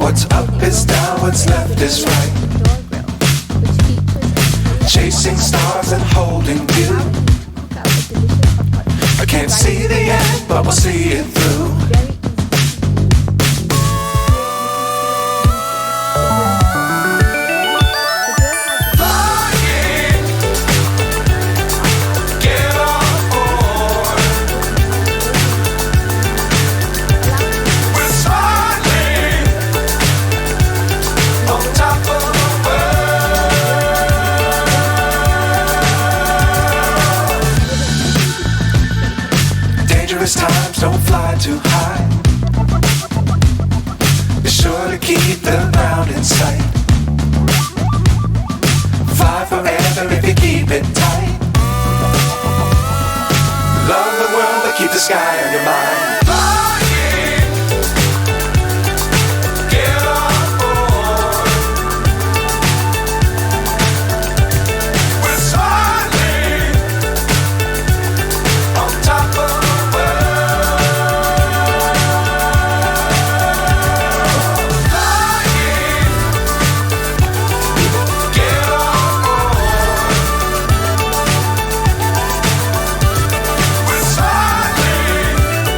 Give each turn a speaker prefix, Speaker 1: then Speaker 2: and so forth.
Speaker 1: What's up is down, what's left is right. Chasing stars and holding you. I can't see the end, but we'll see it through. Times don't fly too high. Be sure to keep the ground in sight. Fly forever if you keep it tight. Love the world but keep the sky on your mind.